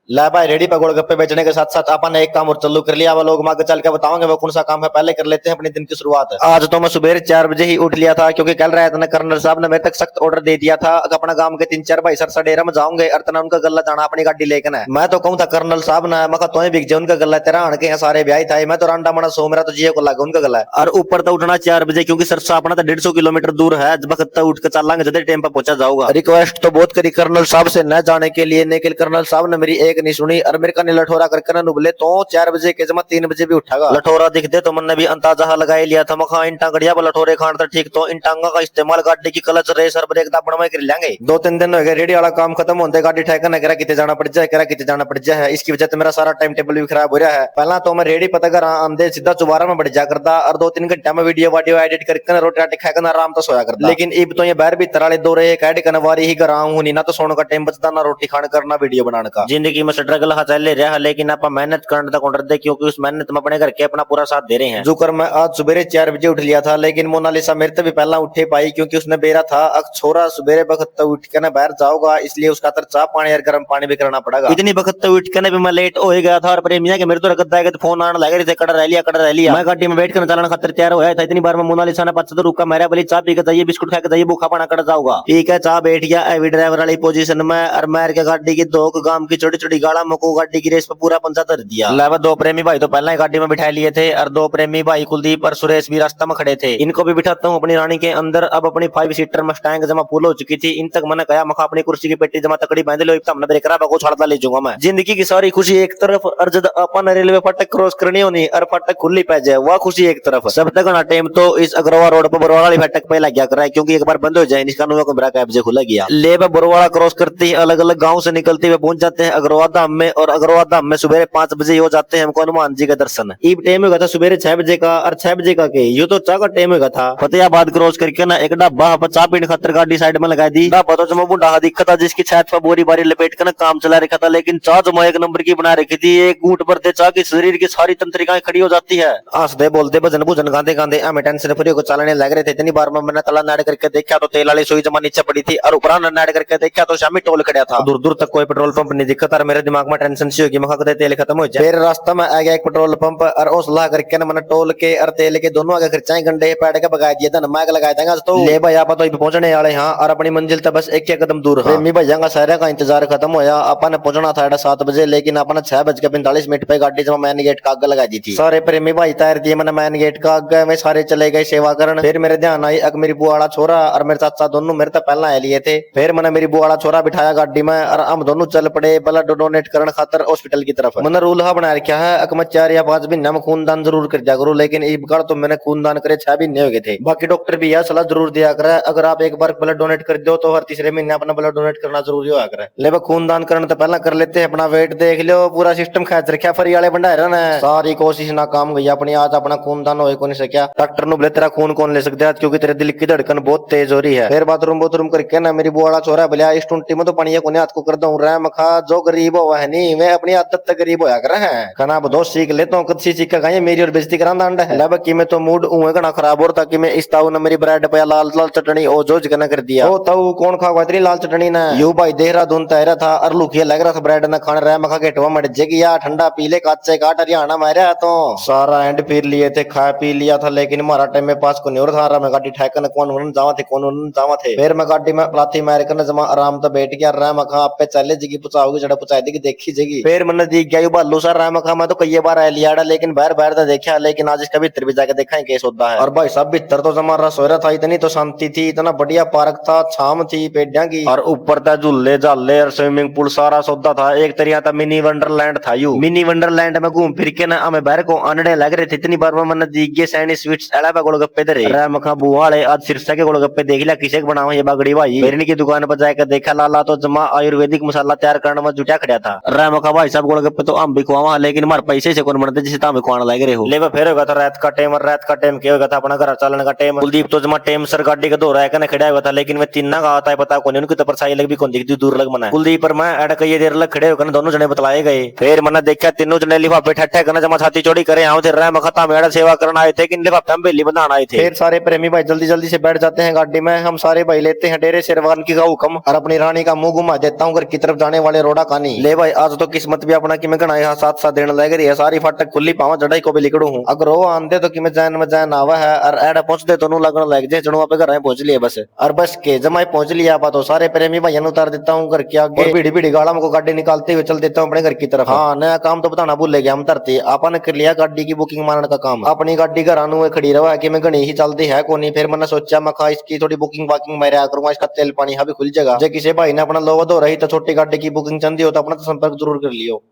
ला भाई रेडी पे गोलगप्पे बेचने के साथ साथ अपन ने एक काम और चालू कर लिया। वो लोग मांग चल के बताओगे वो कौन सा काम है, पहले कर लेते हैं अपने दिन की शुरुआत। आज तो मैं सुबह 4 बजे ही उठ लिया था, क्योंकि कल रात ने कर्नल साहब ने मेरे तक सख्त ऑर्डर दे दिया था कि अपना गांव के 3-4 भाई सरसा डेरा में जाओगे और तना उनका गला जाना अपनी गाड़ी लेकर है। मैं तो कहूँ था कर्नल साहब ने मैं तो बिक जाए उनका गला, तेरा आण के सारे ब्याह था। मैं तो रांडा मना सो मेरा तो जियो को लगा उनका गला। और ऊपर तो उठना 4 बजे, क्योंकि सरसा अपना तो 150 किलोमीटर दूर है। वक्त उठ के चलांगे जल्दी टाइम पर पहुंचा जाऊंगा। रिक्वेस्ट तो बहुत करी कर्नल साहब से न जाने के लिए, लेकिन कर्नल साहब ने मेरी एक नहीं सुनी और मेरे का लठोरा करके ना बोले तो 4 बजे के जमा 3 बजे भी उठागा। लठोरा दिखते तो मैंने भी अंदाजा लगा लिया था। मखा इन टांगड़िया लठोरे खान था ठीक, तो इन टांगा का इस्तेमाल गाड़ी की क्लच रेस और ब्रेक दाबड़ में कर लेंगे। 2-3 दिन हो गए रेडी वाला काम खत्म होते गाड़ी ठेका न करा किते जाना पड़ जाए, करा किते जाना पड़ जाए। इसकी वजह से मेरा सारा टाइम टेबल भी खराब हो रहा है। पहला तो मैं रेडी पता कर आंदे सीधा चुबारा में बढ़ जा करता और 2-3 घंटे में वीडियो वाडियो एडिट करके रोटी राटी खाकर आराम तो सोया करता। लेकिन अब तो ये बाहर भी तराले दो रहे कैड कनवारी ही कराऊं नहीं, ना तो सोने का टाइम बचता ना रोटी खाने करना वीडियो बनाने का। जिंदगी में स्ट्रगल चल रहा है, लेकिन आप मेहनत करने तक ऑर्डर दे, क्योंकि उस मेहनत में अपने घर के अपना पूरा साथ दे रहे हैं। जो कर मैं आज सुबह 4 बजे उठ लिया था, लेकिन मोनालिसा मेरे से भी पहला उठे पाई, क्योंकि उसने बेरा था अक छोरा सुबह वक्त उठ के ना बाहर जाओगा, इसलिए उसका चाह पानी और गर्म पानी भी करना पड़ेगा। इतनी वक्त उठ के ना भी मैं लेट हो गया था और प्रेमिया के मेरे तो रखता है फोन आने लगे थे, कड़ा रह लिया। मैं गाड़ी में बैठ कर चलाने खातर तैयार होया था। इतनी बार मैं मोनालिसा ने पच रुका मेरा बोली चाह पी के जाइए, बिस्कुट खा के जाइए, भूखा पाना कट जाऊंगा। ठीक है चाह बैठ गया एवी ड्राइवर वाली पोजीशन में और मार के गाड़ी की दो गांव की छोटी छोटी गाड़ा मको गाड़ी की रेस पे पूरा पंचा धर दिया। अलावा 2 प्रेमी भाई तो पहले ही गाड़ी में बिठा लिए थे और 2 प्रेमी भाई कुलदीप और सुरेश भी रास्ता में खड़े थे। इनको भी बिठाता हूँ अपनी रानी के अंदर। अब अपनी 5 सीटर मस्टैंग जमा फुल हो चुकी थी। इन तक मैंने कहा मखा अपनी कुर्सी की पेटी जमा तकड़ी बांध लो, हमने ब्रेक को छाड़ता ले जाऊंगा मैं। जिंदगी की सारी खुशी एक तरफ और जब अपन रेलवे फाटक क्रॉस करनी होनी और फाटक खुली पै जाए वह खुशी एक तरफ। सब तक ना टाइम तो इस अग्रवाल रोड पर बरवाला वाली फाटक पे लग गया कर रहा है, क्योंकि एक बार बंद हो जाए इसका नुआ कमरा का एब्जे खुला गया। ले बरवाला क्रॉस करते ही अलग अलग गाँव से निकलते हुए पहुंच जाते हैं अग्रवाल धाम में, और अग्रवाल धाम में सुबह 5 बजे हो जाते हैं हमको हनुमान जी का दर्शन। ईब टाइम होगा था सुबह 6 बजे का और 6 बजे का के ये तो चाह का टाइम होगा था। फतेहाबाद क्रॉस करके ना एक ढाबा पर चाह पीने खातर गाड़ी साइड में लगा दी। ढाबा तो जमा बुढ़ा दिखा था जिसकी छत पर बोरी बारी लपेट कर ना काम चला रखा था, लेकिन चाह जमा 1 नंबर की बना रखी थी। एक घूंट भरते चाह की शरीर की सारी तंत्रिकाएं खड़ी हो जाती है। हंसते बोलते भजन भुजन गांधे गांधे हमें टेंशन फ्री को चलाने लग रहे थे। इतनी बार मैंने तला नाड़ करके देखा तो तेल वाली सुई जमा नीचे पड़ी थी और ऊपर नाड़ करके देखा तो शामी टोल खड़ा था। दूर दूर तक कोई पेट्रोल पंप नहीं दिखा था। मेरे दिमाग में टेंशन सी होगी मखा तेल खत्म हो जाए। फिर रास्ता में आ गया एक पेट्रोल पंप और हौसला करके मैंने टोल के और तेल के दोनों आगे खर्चाएं गंडे पैड के बगा दिए था। मैग लगा देंगे तो ले भाई आप तो पहुंचने वाले यहाँ और अपनी मंजिल तक बस एक कदम दूर। प्रेमी भैया का सारे का इंतजार खत्म होया। अपन पहुंचना था 7 बजे, लेकिन अपन 6:45 पे गाड़ी जमा मैन गेट का आगे लगा दी थी। सारे प्रेमी भाई तैयार दिए मैंने मैन गेट का आगे में सारे चले गए सेवा करन। फिर मेरे ध्यान आई अग मेरी बुआ वाला छोरा और मेरे चाचा दोनों मेरे तक पहला आ लिए थे। फिर मैंने मेरी बुआ वाला छोरा बिठाया गाड़ी में और हम दोनों चल पड़े ब्लड डोनेट करने खातर हॉस्पिटल की तरफ। मैंने रूल बना रखा है अक मैं 4 या 5 महीने में खूनदान जरूर कर दिया करूँ, लेकिन इस बार तो मैंने खूनदान करे 6 महीने हो गए थे। बाकी डॉक्टर भी यह सलाह जरूर दिया करे अगर आप एक बार ब्लड डोनेट कर दो तो हर तीसरे महीने अपना ब्लड डोनेट करना जरूरी होगा करे। ले खूनदान करने तो पहला कर लेते हैं अपना वेट देख लो, पूरा सिस्टम खेच रखा फरी वाले भंडारे ने। सारी कोशिश नाकाम गई अपनी। आज अपना खूनदान हो को नहीं सकिया। डॉक्टर ने बोले तेरा खून कौन ले सकता है क्योंकि तेरे दिल की धड़कन बहुत तेज हो रही है। फिर बाथरूम करके ना मेरी बुआ वाला छोरा बोलिया इस टुंटी में तो पानी को हाथ को कर दूं रहा मखा जो गरीब हुआ है नहीं मैं अपनी आदत तक गरीब होया कर है खाना बदो सीख लेता हूँ कच्ची सीख का मेरी और बेइज्जती करा दांडा है। लब कि मैं तो मूड उहे घना खराब हो रहा था कि मैं इस ताऊ ने मेरी ब्रेड पे लाल लाल चटनी ओ जोज करना कर दिया। ओ ताऊ कौन खाओगा इतनी लाल चटनी ना? यू भाई देहरादून तैरा था और लुकिया लग रहा था ब्रेड ना खाने रहा मखा के टवा मट जेगी या ठंडा पीले काचे काट हरियाणा मारा तो सारा एंड फिर लिए थे खा पी लिया था, लेकिन हमारा टाइम में पास को नहीं हो था। मैं गाड़ी ठहकन कौन जावा थे। फिर मैं गाड़ी में लाथी मार कर जमा आराम तो बैठ गया रहा मखा आप पे चले जगी पुचाओगी जड़ा पुचाई देगी देखी जगी। फिर मैंने दिख गया बालू सर रहा मखा मैं तो कई बार आ लिया लेकिन बाहर बाहर तो देखा, लेकिन आज इसका भीतर भी जाके देखा केस होता है। और भाई सब भीतर तो जमा रसोईरा था। इतनी तो शांति थी, इतना बढ़िया पार्क था, छाम थी पेडिया की और ऊपर था झूले झाले और स्विमिंग पूल सारा सौदा था। एक तरिया था मिनी वंडरलैंड था। यू मिनी वंडरलैंड में घूम फिर के ना हमें बाहर को आने लग रहे थे। इतनी बार मैंने दिख गए सैनी स्वीट्स अलावा गोलगप्पे धरे मखा बुआड़े आज सिरसा के गोलगप्पे देख लिया किसे बनाओ ये बागड़ी भाई। फिर इनकी दुकान पर जाकर देखा लाला तो जमा आयुर्वेदिक मसाला तैयार करने में जुटा खड़ा था। मखा भाई साहब गोलगप्पे तो हम भी खुआवा लेकिन हमारे पैसे से कौन बनते जिसे हमें खुआने लग रहे हो। ले फिर होगा था रात का टाइम और रात का टाइम क्या होगा था अपना घर चलने का टाइम। कुलदीप तो जमा टाइम सर गाड़ी का दो रहा खड़ा हुआ था, लेकिन मैं तीन का आता है पता कौन उनकी तो परछाई लग भी कौन दिखती दूर लग मना। कुलदीप पर मैं अड़ कई देर लग खड़े होकर दोनों जने बतलाए गए। फिर मैंने देखा तीनों जने लिफाफे ठट्ठे करना जमा छाती चौड़ी करे आओ थे रहा मखता मेरा सेवा करना आए थे कि लिफाफे हम बेली बनाना आए थे। फिर सारे प्रेमी भाई जल्दी जल्दी से बैठ जाते हैं गाड़ी में। हम सारे भाई लेते हैं डेरे शेरवान की का हुक्म और अपनी रानी का मुंह घुमा देता हूँ घर की तरफ जाने वाले रोडा कानी। नहीं। ले भाई आज तो किस्मत भी अपना कि मैं घना यहाँ साथ साथ देने लग रही है, सारी फाटक खुली पावा जड़ाई को भी लिकड़ू हूँ। अगर वो आंदे तो कि मैं जैन आवा है और एड पहुंच दे तो लगन लग जाए जड़ुआ पे घर पहुंच लिया बस। और बस के जमाई पहुंच लिया आप तो सारे प्रेमी भाइयों ने उतार देता हूँ घर के आगे और भीड़ी भीड़ी गाड़ा को गाड़ी निकालते हुए चल देता हूँ अपने घर की तरफ। हाँ नया काम तो बताना भूल गया, हम धरती आपने कर लिया गाड़ी की बुकिंग मारने का काम। अपनी गाड़ी घर आनू खड़ी रहा है कि मैं घनी ही चलती है कोनी, फिर मैंने सोचा मैं खा इसकी थोड़ी बुकिंग वाकिंग मैं करूंगा, इसका तेल पानी भी खुल जाएगा। जो किसी भाई ने अपना लोवा धो रही तो छोटी गाड़ी की बुकिंग चंदी हो तो अपना तो संपर्क जरूर कर लियो।